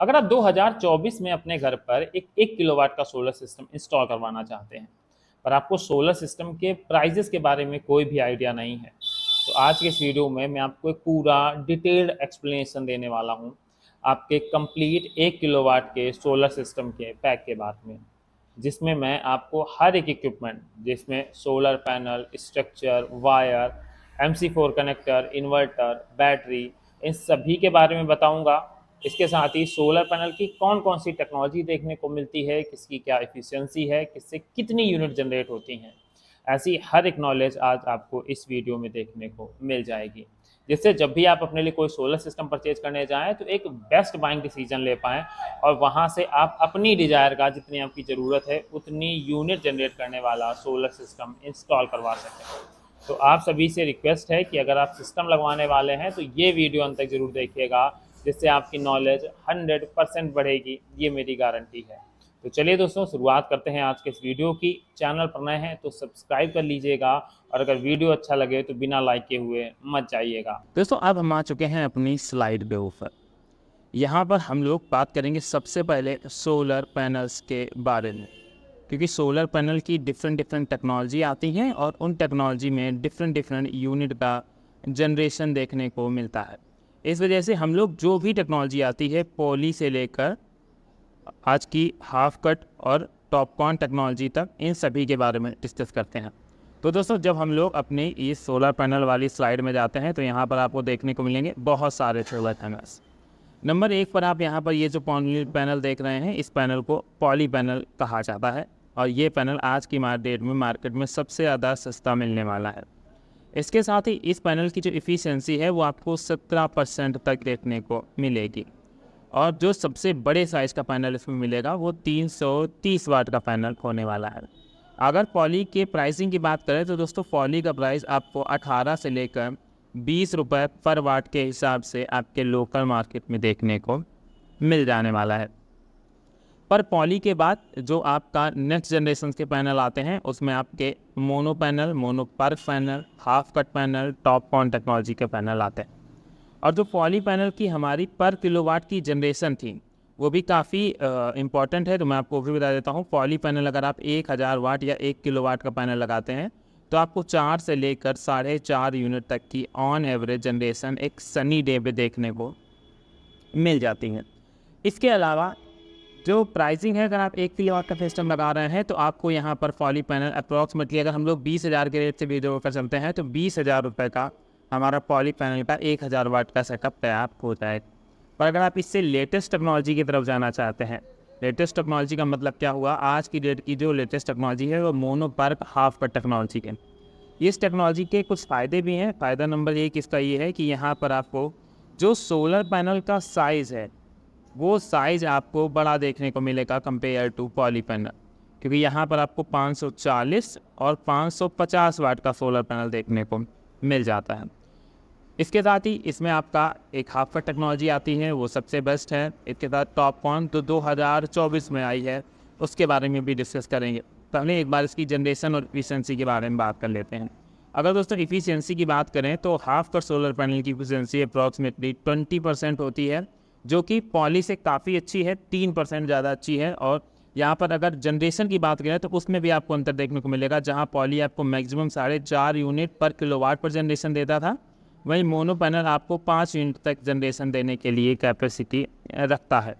अगर आप 2024 में अपने घर पर एक 1 किलोवाट का सोलर सिस्टम इंस्टॉल करवाना चाहते हैं, पर आपको सोलर सिस्टम के प्राइजेस के बारे में कोई भी आइडिया नहीं है, तो आज के इस वीडियो में मैं आपको एक पूरा डिटेल्ड एक्सप्लेनेशन देने वाला हूँ आपके कंप्लीट 1 किलोवाट के सोलर सिस्टम के पैक के बारे में, जिसमें मैं आपको हर एक इक्विपमेंट, जिसमें solar panel, structure, wire, MC4 connector, inverter, battery, इन सभी के बारे में बताऊंगा। इसके साथ ही सोलर पैनल की कौन कौन सी टेक्नोलॉजी देखने को मिलती है, किसकी क्या एफिशिएंसी है, किससे कितनी यूनिट जनरेट होती हैं, ऐसी हर एक नॉलेज आज आपको इस वीडियो में देखने को मिल जाएगी, जिससे जब भी आप अपने लिए कोई सोलर सिस्टम परचेज करने जाएं तो एक बेस्ट बाइंग डिसीजन ले पाएं और वहां से आप अपनी डिजायर का, जितनी आपकी ज़रूरत है उतनी यूनिट जनरेट करने वाला सोलर सिस्टम इंस्टॉल करवा सकें। तो आप सभी से रिक्वेस्ट है कि अगर आप सिस्टम लगवाने वाले हैं तो ये वीडियो अंत तक जरूर देखिएगा, जिससे आपकी नॉलेज 100% बढ़ेगी, ये मेरी गारंटी है। तो चलिए दोस्तों, शुरुआत करते हैं आज के इस वीडियो की। चैनल पर नए हैं तो सब्सक्राइब कर लीजिएगा और अगर वीडियो अच्छा लगे तो बिना लाइक के हुए मत जाइएगा। दोस्तों अब हम आ चुके हैं अपनी स्लाइड के ऊपर। यहाँ पर हम लोग बात करेंगे सबसे पहले सोलर पैनल्स के बारे में, क्योंकि सोलर पैनल की डिफरेंट टेक्नोलॉजी आती हैं और उन टेक्नोलॉजी में डिफरेंट यूनिट का जनरेशन देखने को मिलता है। इस वजह से हम लोग जो भी टेक्नोलॉजी आती है, पॉली से लेकर आज की हाफ कट और टॉपकॉर्न टेक्नोलॉजी तक, इन सभी के बारे में डिस्कस करते हैं। तो दोस्तों जब हम लोग अपनी इस सोलर पैनल वाली स्लाइड में जाते हैं तो यहाँ पर आपको देखने को मिलेंगे बहुत सारे सोलर पैनल्स। नंबर 1 पर आप यहाँ पर ये जो पॉली पैनल देख रहे हैं, इस पैनल को पॉली पैनल कहा जाता है और ये पैनल आज की डेट में मार्केट में सबसे ज़्यादा सस्ता मिलने वाला है। इसके साथ ही इस पैनल की जो इफ़िशियंसी है वो आपको 17% तक देखने को मिलेगी और जो सबसे बड़े साइज़ का पैनल इसमें मिलेगा वो 330 वाट का पैनल होने वाला है। अगर पॉली के प्राइसिंग की बात करें तो दोस्तों पॉली का प्राइस आपको 18 से लेकर 20 रुपये पर वाट के हिसाब से आपके लोकल मार्केट में देखने को मिल जाने वाला है। पर पॉली के बाद जो आपका नेक्स्ट जनरेशन के पैनल आते हैं उसमें आपके mono panel, mono perc panel, half cut panel, TOPCon technology के पैनल आते हैं। और जो पॉली पैनल की हमारी पर किलोवाट की जनरेशन थी वो भी काफ़ी इम्पॉर्टेंट है, तो मैं आपको भी बता देता हूँ। पॉली पैनल अगर आप 1000 वाट या 1 किलोवाट का पैनल लगाते हैं तो आपको 4 से लेकर 4.5 यूनिट तक की ऑन एवरेज जनरेशन एक सनी डे पे देखने को मिल जाती है। इसके अलावा जो प्राइसिंग है, अगर आप 1 किलोवाट का सिस्टम लगा रहे हैं तो आपको यहाँ पर पॉली पैनल अप्रॉक्सीमेटली, अगर हम लोग 20,000 के रेट से वीडियो कर चलते हैं तो 20,000 रुपये का हमारा पॉली पैनल का 1000 वाट का सेटअप तैयार हो जाए। पर अगर आप इससे लेटेस्ट टेक्नोलॉजी की तरफ जाना चाहते हैं, लेटेस्ट टेक्नोलॉजी का मतलब क्या हुआ, आज की डेट की जो लेटेस्ट टेक्नोलॉजी है वो mono perc half cut technology है। इस टेक्नोलॉजी के कुछ फ़ायदे भी हैं। फ़ायदा नंबर 1 इसका ये है कि यहाँ पर आपको जो सोलर पैनल का साइज़ है वो साइज़ आपको बड़ा देखने को मिलेगा कंपेयर टू पॉली पैनल, क्योंकि यहाँ पर आपको 540 और 550 वाट का सोलर पैनल देखने को मिल जाता है। इसके साथ ही इसमें आपका एक हाफ कट टेक्नोलॉजी आती है, वो सबसे बेस्ट है। इसके साथ टॉपकॉर्न तो 2024 में आई है, उसके बारे में भी डिस्कस करेंगे। पहले एक बार इसकी जनरेशन और इफिशियंसी के बारे में बात कर लेते हैं। अगर दोस्तों इफिशियंसी की बात करें तो हाफ कट सोलर पैनल की इफिशियंसी अप्रॉक्सीमेटली 20% होती है, जो कि पॉली से काफ़ी अच्छी है, 3% ज़्यादा अच्छी है। और यहाँ पर अगर जनरेशन की बात करें तो उसमें भी आपको अंतर देखने को मिलेगा, जहाँ पॉली आपको मैक्सिमम 4.5 यूनिट पर किलोवाट पर जनरेशन देता था, वहीं मोनो पैनल आपको 5 यूनिट तक जनरेशन देने के लिए कैपेसिटी रखता है।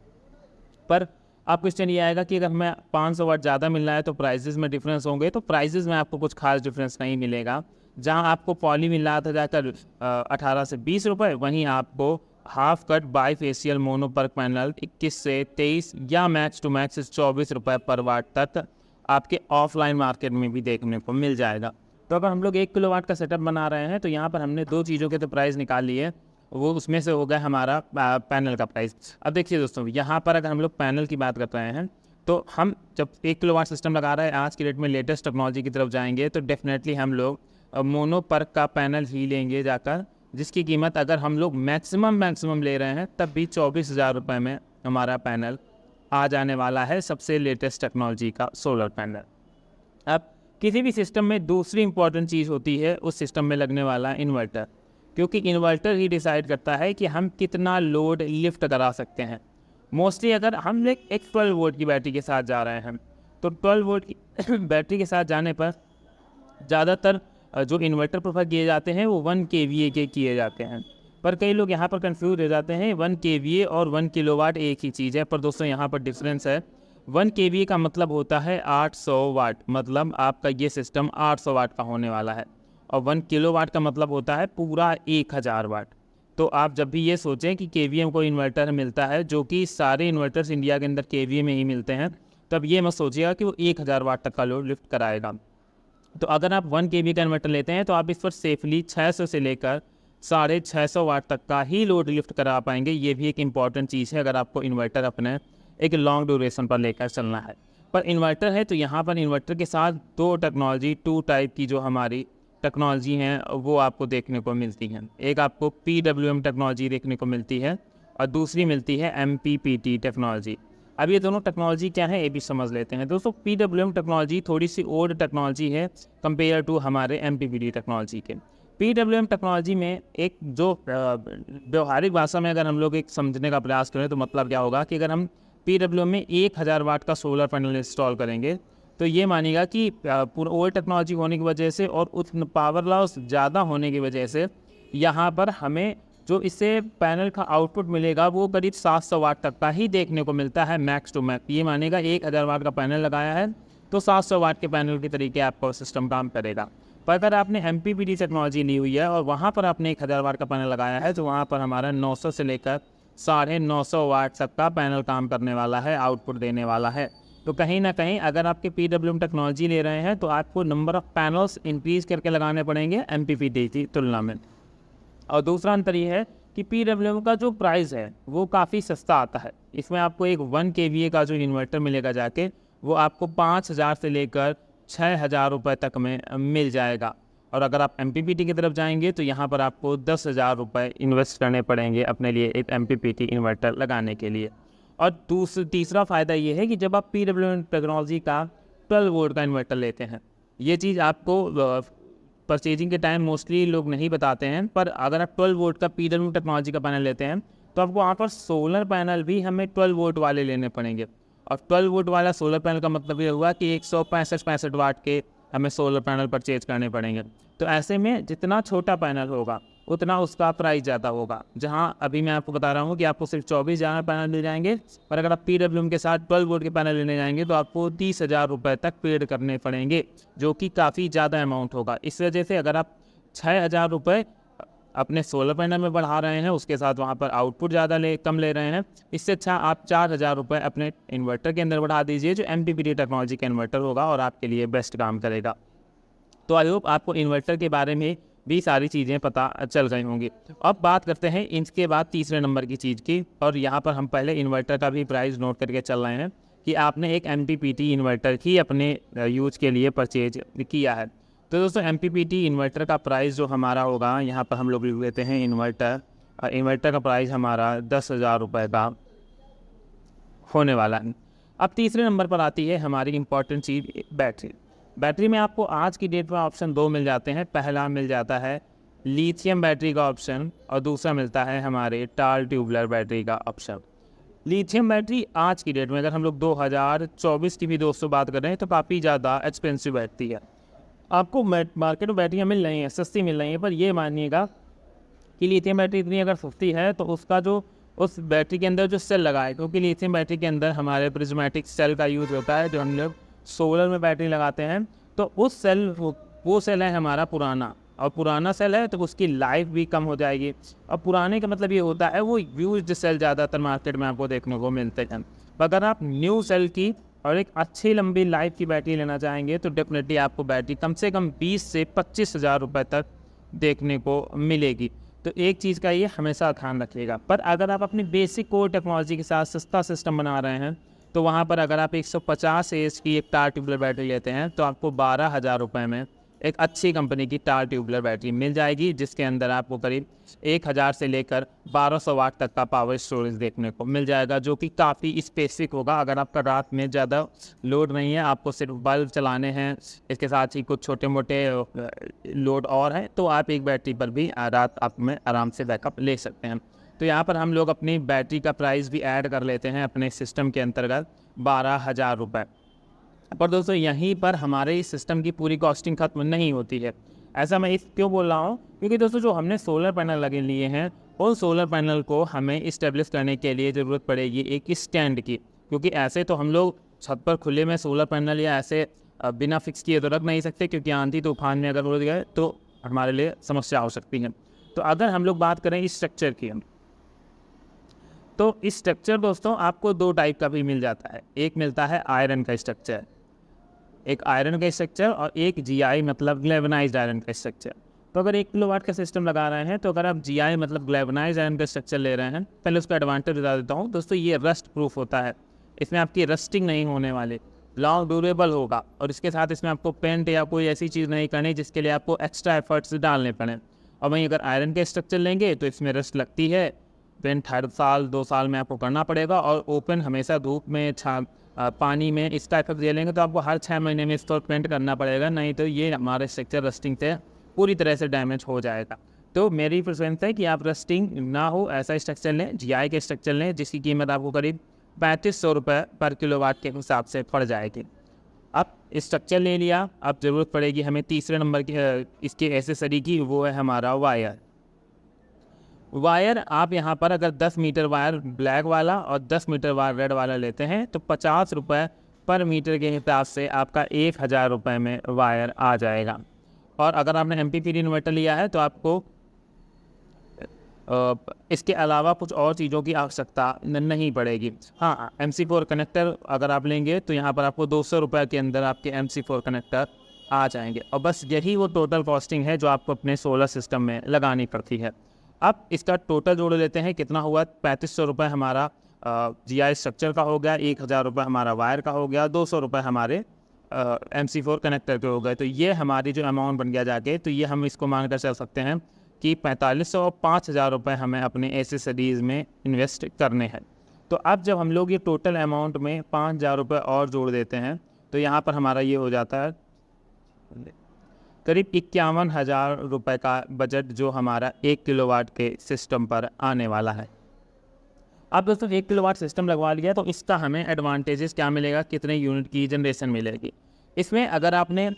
पर आप क्वेश्चन ये आएगा कि अगर हमें 500 वाट ज़्यादा मिलना है तो प्राइसेस में डिफरेंस होंगे, तो प्राइसेस में आपको कुछ खास डिफरेंस नहीं मिलेगा। जहां आपको पॉली मिल रहा था जाकर 18 से 20 रुपये, वहीं आपको half cut bifacial mono perc panel 21 से 23 या मैक्स टू मैक्स 24 रुपये पर वाट तक आपके ऑफलाइन मार्केट में भी देखने को मिल जाएगा। तो अगर हम लोग 1 किलोवाट का सेटअप बना रहे हैं तो यहाँ पर हमने 2 चीज़ों के तो प्राइस निकाल लिए, वो उसमें से हो गया हमारा पैनल का प्राइस। अब देखिए दोस्तों, यहाँ पर अगर हम लोग पैनल की बात कर रहे हैं तो हम जब 1 किलोवाट सिस्टम लगा रहे हैं, आज की डेट में लेटेस्ट टेक्नोलॉजी की तरफ जाएंगे तो डेफिनेटली हम लोग मोनो पर्क का पैनल ही लेंगे जाकर, जिसकी कीमत अगर हम लोग मैक्सिमम ले रहे हैं तब भी 24,000 रुपये में हमारा पैनल आ जाने वाला है, सबसे लेटेस्ट टेक्नोलॉजी का सोलर पैनल। अब किसी भी सिस्टम में दूसरी इंपॉर्टेंट चीज़ होती है उस सिस्टम में लगने वाला इन्वर्टर, क्योंकि इन्वर्टर ही डिसाइड करता है कि हम कितना लोड लिफ्ट करा सकते हैं। मोस्टली अगर हम एक 12 वोल्ट की बैटरी के साथ जा रहे हैं तो 12 वोल्ट की बैटरी के साथ जाने पर ज़्यादातर जो इन्वर्टर प्रेफर किए जाते हैं वो 1 kVA के किए जाते हैं। पर कई लोग यहाँ पर कंफ्यूज हो जाते हैं, 1 kVA और 1 किलोवाट एक ही चीज़ है। पर दोस्तों यहाँ पर डिफरेंस है। 1 kVA का मतलब होता है 800 वाट, मतलब आपका ये सिस्टम 800 वाट का होने वाला है। और 1 किलोवाट का मतलब होता है पूरा 1000 वाट। तो आप जब भी ये सोचें कि केवीए में कोई इन्वर्टर मिलता है, जो कि सारे इन्वर्टर्स इंडिया के अंदर केवीए में ही मिलते हैं, तब ये मत सोचिएगा कि वो 1000 वाट तक का लोड लिफ्ट कराएगा। तो अगर आप 1 kVA का इन्वर्टर लेते हैं तो आप इस पर सेफली 600 से लेकर 650 वाट तक का ही लोड लिफ्ट करा पाएंगे। ये भी एक इम्पॉर्टेंट चीज़ है अगर आपको इन्वर्टर अपने एक लॉन्ग ड्यूरेशन पर लेकर चलना है। पर इन्वर्टर है तो यहाँ पर इन्वर्टर के साथ दो टेक्नोलॉजी, 2 टाइप की जो हमारी टेक्नोलॉजी हैं वो आपको देखने को मिलती हैं। एक आपको PWM टेक्नोलॉजी देखने को मिलती है और दूसरी मिलती है MPPT टेक्नोलॉजी। अब ये दोनों टेक्नोलॉजी क्या है ये भी समझ लेते हैं। दोस्तों PWM टेक्नोलॉजी थोड़ी सी ओल्ड टेक्नोलॉजी है कंपेयर टू हमारे MPPT टेक्नोलॉजी के। PWM टेक्नोलॉजी में एक जो व्यवहारिक भाषा में अगर हम लोग एक समझने का प्रयास करें तो मतलब क्या होगा कि अगर हम PWM में 1000 वाट का सोलर पैनल इंस्टॉल करेंगे तो ये मानेगा कि पूरा ओल्ड टेक्नोलॉजी होने की वजह से और उस पावर लॉस ज़्यादा होने की वजह से यहाँ पर हमें जो इससे पैनल का आउटपुट मिलेगा वो करीब 700 वाट तक का ही देखने को मिलता है मैक्स टू मैक्स। ये मानेगा 1000 वाट का पैनल लगाया है तो 700 वाट के पैनल के तरीके आपका सिस्टम काम करेगा। पर अगर आपने MPPT टेक्नोलॉजी ली हुई है और वहाँ पर आपने 1000 वाट का पैनल लगाया है तो वहाँ पर हमारा 900 से लेकर 950 वाट तक का पैनल काम करने वाला है, आउटपुट देने वाला है। तो कहीं ना कहीं अगर आपके PWM टेक्नोलॉजी ले रहे हैं तो आपको नंबर ऑफ़ पैनल्स इंक्रीज़ करके लगाने पड़ेंगे MPPT की तुलना में। और दूसरा अंतर ये है कि PWM का जो प्राइस है वो काफ़ी सस्ता आता है। इसमें आपको एक 1 kVA का जो इन्वर्टर मिलेगा जाके वो आपको 5000 से लेकर 6000 रुपये तक में मिल जाएगा। और अगर आप MPPT की तरफ जाएंगे तो यहाँ पर आपको 10,000 रुपये इन्वेस्ट करने पड़ेंगे अपने लिए एक MPPT इन्वर्टर लगाने के लिए। और तीसरा फ़ायदा ये है कि जब आप PWM टेक्नोलॉजी का 12 वोल्ट का इन्वर्टर लेते हैं, ये चीज़ आपको परचेजिंग के टाइम मोस्टली लोग नहीं बताते हैं, पर अगर आप 12 वोल्ट का PWM टेक्नोलॉजी का पैनल लेते हैं तो आपको वहाँ पर सोलर पैनल भी हमें 12 वोल्ट वाले लेने पड़ेंगे। और 12 वोल्ट वाला सोलर पैनल का मतलब ये हुआ कि 165 वाट के हमें सोलर पैनल परचेज करने पड़ेंगे। तो ऐसे में जितना छोटा पैनल होगा उतना उसका प्राइस ज़्यादा होगा। जहां अभी मैं आपको बता रहा हूं कि आपको सिर्फ 24,000 पैनल मिल जाएंगे, पर अगर आप PWM के साथ 12 वोल्ट के पैनल लेने जाएंगे तो आपको 30,000 रुपये तक पेड करने पड़ेंगे, जो कि काफ़ी ज़्यादा अमाउंट होगा। इस वजह से अगर आप 6,000 रुपये अपने सोलर पैनल में बढ़ा रहे हैं, उसके साथ वहाँ पर आउटपुट ज़्यादा कम ले रहे हैं, इससे अच्छा आप 4,000 रुपये अपने इन्वर्टर के अंदर बढ़ा दीजिए जो MPPT टेक्नोलॉजी का इन्वर्टर होगा और आपके लिए बेस्ट काम करेगा। तो आई होप आपको इन्वर्टर के बारे में भी सारी चीज़ें पता चल गई होंगी। अब बात करते हैं इसके बाद तीसरे नंबर की चीज़ की, और यहाँ पर हम पहले इन्वर्टर का भी प्राइस नोट करके चल रहे हैं कि आपने एक MPPT इन्वर्टर ही अपने यूज के लिए परचेज किया है। तो दोस्तों MPPT इन्वर्टर का प्राइस जो हमारा होगा, यहाँ पर हम लोग लिख लेते हैं इन्वर्टर का प्राइस हमारा 10,000 रुपये का होने वाला है। अब तीसरे नंबर पर आती है हमारी इम्पॉर्टेंट चीज़ बैटरी। बैटरी में आपको आज की डेट में ऑप्शन 2 मिल जाते हैं। पहला मिल जाता है लिथियम बैटरी का ऑप्शन और दूसरा मिलता है हमारे टाल ट्यूबुलर बैटरी का ऑप्शन। लिथियम बैटरी आज की डेट में अगर हम लोग 2024 की भी दोस्तों बात कर रहे हैं तो काफ़ी ज़्यादा एक्सपेंसिव बैटरी है। आपको मार्केट में बैटरियाँ मिल रही हैं, सस्ती मिल रही हैं, पर ये मानिएगा कि लिथियम बैटरी इतनी अगर सस्ती है तो उसका जो उस बैटरी के अंदर जो सेल लगा है, क्योंकि लिथियम बैटरी के अंदर हमारे प्रिज्मेटिक सेल का यूज़ होता है जो हम लोग सोलर में बैटरी लगाते हैं, तो उस सेल वो सेल है हमारा पुराना, और पुराना सेल है तो उसकी लाइफ भी कम हो जाएगी। और पुराने का मतलब ये होता है वो यूज्ड सेल ज़्यादातर मार्केट में आपको देखने को मिलते हैं। अगर आप न्यू सेल की और एक अच्छी लंबी लाइफ की बैटरी लेना चाहेंगे तो डेफिनेटली आपको बैटरी कम से कम 20 से 25,000 रुपये तक देखने को मिलेगी। तो एक चीज़ का ये हमेशा ध्यान रखिएगा। पर अगर आप अपनी बेसिक कोर टेक्नोलॉजी के साथ सस्ता सिस्टम बना रहे हैं तो वहाँ पर अगर आप 150 एएच की एक टाल ट्यूबुलर बैटरी लेते हैं तो आपको 12,000 रुपये में एक अच्छी कंपनी की टाल ट्यूबुलर बैटरी मिल जाएगी, जिसके अंदर आपको करीब 1000 से लेकर 1200 वाट तक का पावर स्टोरेज देखने को मिल जाएगा, जो कि काफ़ी स्पेसिफिक होगा। अगर आपका रात में ज़्यादा लोड नहीं है, आपको सिर्फ बल्ब चलाने हैं, इसके साथ ही कुछ छोटे मोटे लोड और हैं, तो आप एक बैटरी पर भी रात आप में आराम से बैकअप ले सकते हैं। तो यहाँ पर हम लोग अपनी बैटरी का प्राइस भी ऐड कर लेते हैं अपने सिस्टम के अंतर्गत 12,000 रुपये। पर दोस्तों यहीं पर हमारे इस सिस्टम की पूरी कॉस्टिंग खत्म नहीं होती है। ऐसा मैं इस क्यों बोल रहा हूँ, क्योंकि दोस्तों जो हमने सोलर पैनल लगे लिए हैं उन सोलर पैनल को हमें इस्टेब्लिश करने के लिए ज़रूरत पड़ेगी एक स्टैंड की, क्योंकि ऐसे तो हम लोग छत पर खुले में सोलर पैनल या ऐसे बिना फिक्स किए तो रख नहीं सकते, क्योंकि आंधी तूफान में अगर उड़ गए तो हमारे लिए समस्या हो सकती है। तो अगर हम लोग बात करें इस स्ट्रक्चर की, तो इस स्ट्रक्चर दोस्तों आपको 2 टाइप का भी मिल जाता है। एक मिलता है आयरन का स्ट्रक्चर, एक आयरन का स्ट्रक्चर, और एक जीआई मतलब ग्लेवनाइज्ड आयरन का स्ट्रक्चर। तो अगर 1 किलोवाट का सिस्टम लगा रहे हैं, तो अगर आप जीआई मतलब ग्लेवनाइज्ड आयरन का स्ट्रक्चर ले रहे हैं, पहले उसका एडवांटेज बता देता हूँ दोस्तों। ये रस्ट प्रूफ होता है, इसमें आपकी रस्टिंग नहीं होने वाली, लॉन्ग ड्यूरेबल होगा, और इसके साथ इसमें आपको पेंट या कोई ऐसी चीज़ नहीं करनी जिसके लिए आपको एक्स्ट्रा एफर्ट्स डालने पड़े। और वहीं अगर आयरन के स्ट्रक्चर लेंगे तो इसमें रस्ट लगती है, पेंट हर साल 2 साल में आपको करना पड़ेगा, और ओपन हमेशा धूप में पानी में इसका इफेक्ट दे लेंगे तो आपको हर 6 महीने में इसको पेंट करना पड़ेगा, नहीं तो ये हमारे स्ट्रक्चर रस्टिंग से पूरी तरह से डैमेज हो जाएगा। तो मेरी प्रेफरेंस है कि आप रस्टिंग ना हो ऐसा स्ट्रक्चर लें, जीआई के स्ट्रक्चर लें, जिसकी कीमत आपको करीब 3500 रुपये पर किलोवाट के हिसाब से पड़ जाएगी। अब स्ट्रक्चर ले लिया, अब ज़रूरत पड़ेगी हमें तीसरे नंबर की इसके एसेसरी की, वो है हमारा वायर। वायर आप यहाँ पर अगर 10 मीटर वायर ब्लैक वाला और 10 मीटर वायर रेड वाला लेते हैं तो 50 रुपये पर मीटर के हिसाब से आपका 1000 रुपये में वायर आ जाएगा। और अगर आपने MPPT इन्वर्टर लिया है तो आपको इसके अलावा कुछ और चीज़ों की आवश्यकता नहीं पड़ेगी। हाँ, MC4 कनेक्टर अगर आप लेंगे तो यहाँ पर आपको 200 रुपये के अंदर आपके MC4 कनेक्टर आ जाएंगे, और बस यही वो टोटल कॉस्टिंग है जो आपको अपने सोलर सिस्टम में लगानी पड़ती है। अब इसका टोटल जोड़ लेते हैं, कितना हुआ? 3500 रुपये हमारा जीआई स्ट्रक्चर का हो गया, 1000 रुपये हमारा वायर का हो गया, 200 रुपये हमारे MC4 कनेक्टर के हो गए। तो ये हमारी जो अमाउंट बन गया जाके, तो ये हम इसको मान कर चल सकते हैं कि 4500 और 5000 रुपये हमें अपने एसेसरीज़ में इन्वेस्ट करने हैं। तो अब जब हम लोग ये टोटल अमाउंट में 5000 रुपये और जोड़ देते हैं तो यहाँ पर हमारा ये हो जाता है करीब 51,000 रुपये का बजट, जो हमारा 1 किलोवाट के सिस्टम पर आने वाला है। अब दोस्तों 1 किलोवाट सिस्टम लगवा लिया तो इसका हमें एडवांटेजेस क्या मिलेगा, कितने यूनिट की जनरेशन मिलेगी। इसमें अगर आपने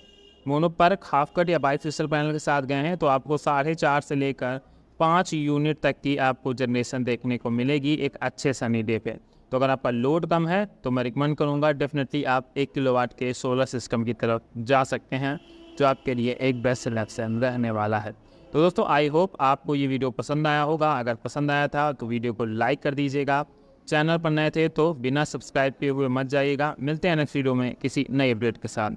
मोनोपर्क, हाफ कट या बाइफेशियल पैनल के साथ गए हैं तो आपको 4.5 से लेकर 5 यूनिट तक की आपको जनरेशन देखने को मिलेगी एक अच्छे सनी डे पे। तो अगर आपका लोड कम है तो मैं रिकमेंड करूँगा डेफिनेटली आप 1 किलोवाट के सोलर सिस्टम की तरफ जा सकते हैं, जो आपके लिए एक बेस्ट सिलेक्शन रहने वाला है। तो दोस्तों आई होप आपको ये वीडियो पसंद आया होगा। अगर पसंद आया था तो वीडियो को लाइक कर दीजिएगा। चैनल पर नए थे तो बिना सब्सक्राइब किए हुए मत जाइएगा। मिलते हैं नेक्स्ट वीडियो में किसी नए अपडेट के साथ।